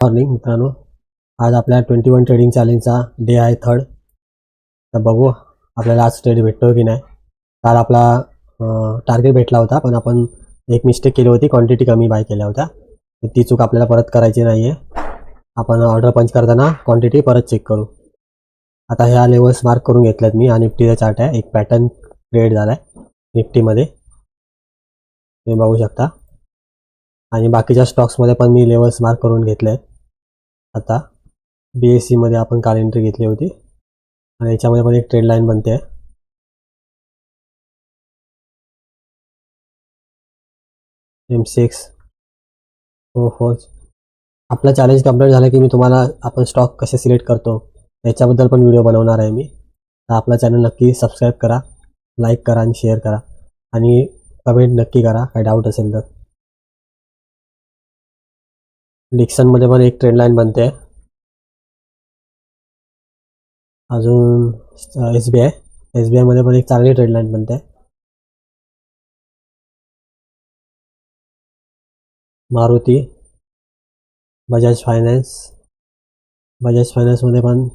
Morning मित्रांनो, आज आपल्या 21 ट्रेडिंग चॅलेंजचा डे आहे 3rd. तर बघू आपल्याला आज ट्रेड भेटतो की नाही. काल आपला टार्गेट भेटला होता, पण आपण एक मिस्टेक केली होती, क्वांटिटी कमी बाय केल्या होत्या. तर ती चूक आपल्याला परत करायची नाही आहे. आपण ऑर्डर पंच करताना क्वांटिटी परत चेक करू. आता ह्या लेवल्स मार्क करून घेतल्यात मी. हा निफ्टीचा चार्ट आहे, एक पॅटर्न क्रिएट झाला आहे निफ्टीमध्ये, तुम्ही बघू शकता. आणि बाकीच्या स्टॉक्समध्ये पण मी लेवल्स मार्क करून घेतले आहेत. आता BSE मध्ये आपण काल एंट्री घेतली होती आणि याच्यामध्ये पण एक ट्रेड लाईन बनते. M6 4 आपला चॅलेंज कंप्लीट झालं की मी तुम्हाला आपण स्टॉक कसे सिलेक्ट करतो याच्याबद्दल पण व्हिडिओ बनवणार आहे मी. तर आपला चॅनल नक्की सबस्क्राईब करा, लाईक करा आणि शेअर करा आणि कमेंट नक्की करा काही डाऊट असेल तर. डिक्सनमध्ये पण एक ट्रेड लाईन बनते. अजून SBI मध्ये पण एक चांगली ट्रेड लाईन बनते. मारुती, बजाज फायनान्समध्ये पण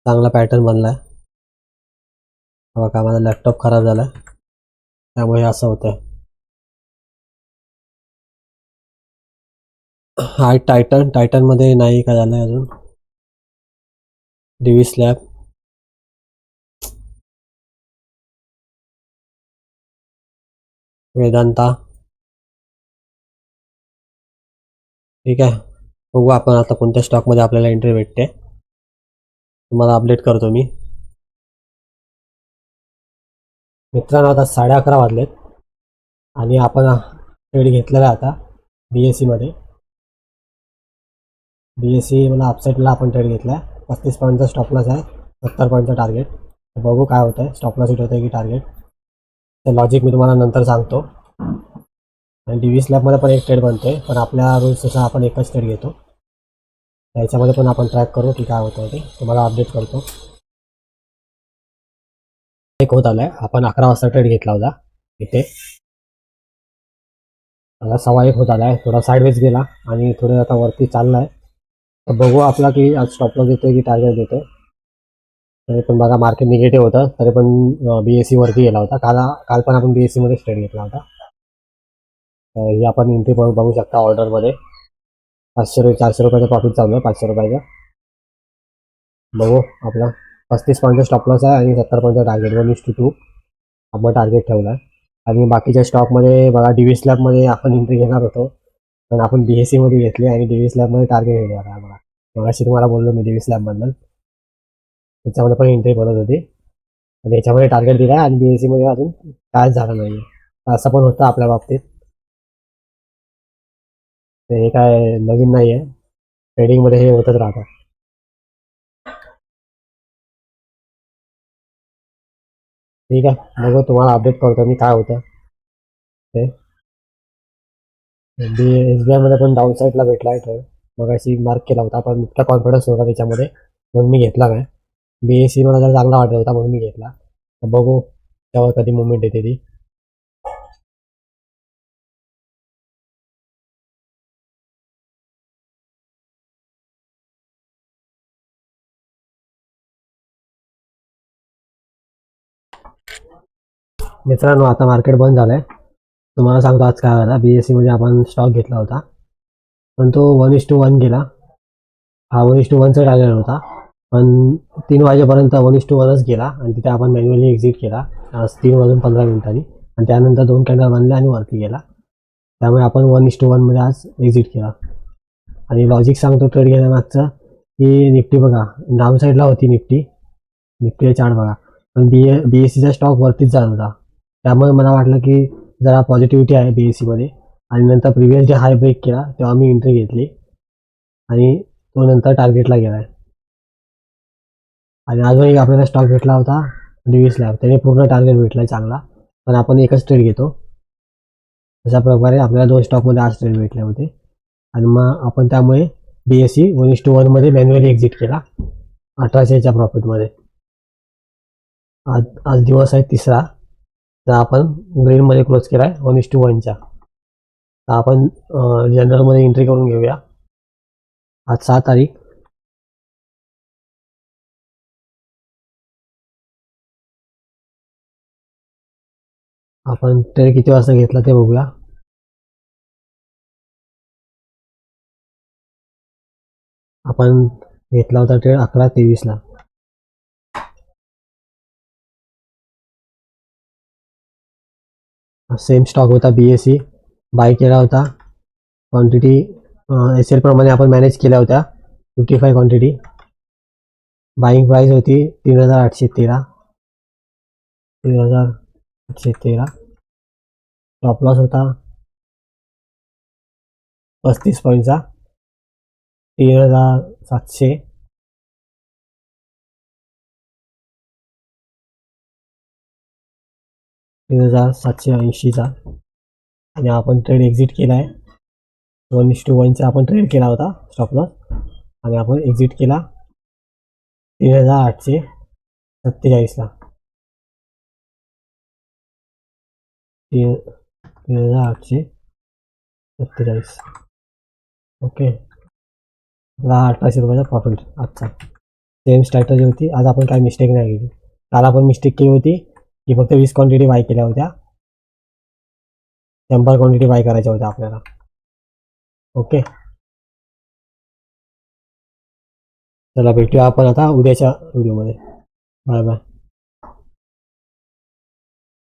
चांगला पॅटर्न बनला आहे. बघा माझा लॅपटॉप खराब झाला आहे त्यामुळे असं होतं आहे. हा टायटनमध्ये नाही काय झालं आहे अजून. DV स्लॅब, वेदांता, ठीक आहे. बघू आपण आता कोणत्या स्टॉकमध्ये आपल्याला एंट्री भेटते, तुम्हाला अपडेट करतो मी. मित्रांनो, आता 11:30 वाजलेत आणि आपण ट्रेड घेतलेला आता BSE मध्ये. BSE मला अपसाईडला आपण ट्रेड घेतला. 35 पॉईंटचा स्टॉपलॉस आहे, 70 पॉईंटचा टार्गेट. बघू काय होतं आहे, स्टॉपलॉस हिट होतं आहे की टार्गेट. तर लॉजिक मी तुम्हाला नंतर सांगतो. आणि DV स्लॅबमध्ये पण एक ट्रेड बनते, पण आपल्या रूल्सनुसार आपण एकच ट्रेड घेतो. याच्यामध्ये पण आपण ट्रॅक करू की काय होतं आहे ते, तुम्हाला अपडेट करतो. एक होत आलाय, आपण 11 वाजता ट्रेड घेतला होता इथे. आता 1:15 होत आलाय, थोडा साईडवेज गेला आणि थोडं आता वरती चाललाय. तर बघू आपला की आज स्टॉपलॉस देतोय की टार्गेट देतोय. तरी पण बघा मार्केट निगेटिव्ह होतं, तरी पण BSE वरती गेला होता. काल पण आपण BSE मध्ये ट्रेड घेतला होता. ही आपण एंट्री बघू शकता ऑर्डरमध्ये. 400 रुपयाचा प्रॉफिट चालू आहे, 500 रुपयाचा. बघू आपला 35 पॉईंटचा स्टॉपलॉस आहे आणि 70 पॉईंटचा टार्गेट, 1:2 आपण टार्गेट ठेवला आहे. आणि बाकीच्या स्टॉकमध्ये बघा DV स्लॅबमध्ये आपण एंट्री घेणार होतो, पण आपण BSE मध्ये घेतली आणि DV स्लॅबमध्ये टार्गेट घेणार आहे. मगाशी तुम्हाला बोललो मी DV स्लॅबबद्दल, त्याच्यामध्ये पण एंट्री बनत होती आणि याच्यामध्ये टार्गेट दिला आणि BSE मध्ये अजून कायच झालं नाही. असं पण होतं आपल्या बाबतीत. हे काय नवीन नाही आहे, ट्रेडिंगमध्ये हे होतच राहतं. ठीक आहे, बघू तुम्हाला अपडेट करतो मी काय होतं ते. SBI मध्ये पण डाऊन साईडला भेटला आहे ट्रेड, मग अशी मार्क केला होता, पण इतका कॉन्फिडन्स होता त्याच्यामध्ये म्हणून मी घेतला नाही. BSE मला जर चांगला वाटत होता म्हणून मी घेतला. तर बघू त्यावर कधी मुवमेंट येते ती. मित्रांनो, आता मार्केट बंद झालंय. तुम्हाला सांगतो आज काय झाला. BSE मध्ये आपण स्टॉक घेतला होता, पण तो 1:1 गेला. हा 1:1चा टार्गेट होता, पण 3 वाजेपर्यंत 1:1च गेला आणि तिथे आपण मॅन्युअली एक्झिट केला 3:15 आणि त्यानंतर 2 कॅन्डल बनले आणि वरती गेला. त्यामुळे आपण 1:1 मध्ये आज एक्झिट केला. आणि लॉजिक सांगतो ट्रेड घेण्यामागचं की निफ्टी बघा डाऊन साईडला होती, निफ्टीचा चार्ट बघा, पण BSEचा स्टॉक वरतीच जात होता. त्यामुळे मला वाटलं की जरा पॉझिटिव्हिटी आहे BSE मध्ये. आणि नंतर प्रिव्हियस डे हाय ब्रेक केला तेव्हा मी एंट्री घेतली आणि तो नंतर टार्गेटला गेला आहे. आणि अजून एक आपल्याला स्टॉक भेटला होता DV स्लॅब, त्याने पूर्ण टार्गेट भेटला चांगला, पण आपण एकच ट्रेड घेतो. अशा प्रकारे आपल्याला 2 स्टॉकमध्ये आज ट्रेड भेटले होते आणि मग आपण त्यामुळे BSE 1:1 मध्ये मॅन्युअली एक्झिट केला 1800च्या प्रॉफिटमध्ये. आज दिवस आहे 3रा, तर आपण ग्रीनमध्ये क्लोज केला आहे 1:1च्या. तर आपण जनरलमध्ये एंट्री करून घेऊया. आज 6 तारीख. आपण ट्रेड किती वाजता घेतला ते बघूया. आपण घेतला होता ट्रेड 11:23ला. सेम स्टॉक होता BSE. बाय केला होता. क्वांटिटी SL प्रमाणे आपण मॅनेज केल्या होत्या. 55 क्वांटिटी. बाईंग प्राइस होती 3,813. 3,813. स्टॉप लॉस होता 35 पॉईंटचा. 3,700. 3,780चा. आणि आपण ट्रेड एक्झिट केला आहे. 1:1चा आपण ट्रेड केला होता स्टॉप लॉस. आणि आपण एक्झिट केला 3,847ला. 3,847. ओके. 1800 रुपयाचा प्रॉफिट आजचा. सेम स्ट्रॅटर्जी होती. आज आपण काही मिस्टेक नाही केली. काल आपण मिस्टेक केली होती की फक्त 20 क्वांटिटी बाय केल्या होत्या. 100 क्वांटिटी बाय करायच्या होत्या आपल्याला. ओके. चला भेटूया आपण आता उद्याच्या व्हिडिओमध्ये. Bye bye.